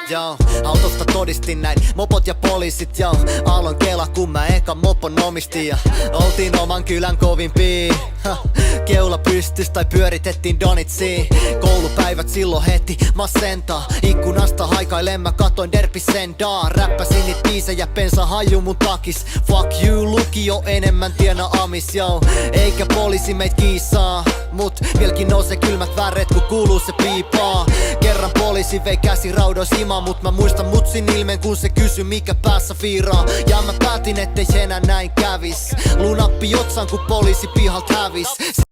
Joo, autosta todistin näin mopot ja poliisit, joo. Aallon kela kun mä eka mopon omistin ja oltiin oman kylän kovimpia. Keula pystys tai pyöritettiin Donitsiin. Koulupäivät silloin heti masentaa. Ikkunasta haikailen mä katoin Derpisendaa. Räppäsin niit biisejä, pensa haju mun takis. Fuck you, lukio enemmän tiena amis, joo. Eikä poliisi meit kiisaa, mut vieläkin nousee kylmät väret kun kuuluu se piipaa. Kerran poliisi vei käsi raudois himaan, mut mä muistan mutsin ilmeen kun se kysy mikä päässä fiiraa. Ja mä päätin ettei enää näin kävis. Lunappi otsan kun poliisi pihalt hävis.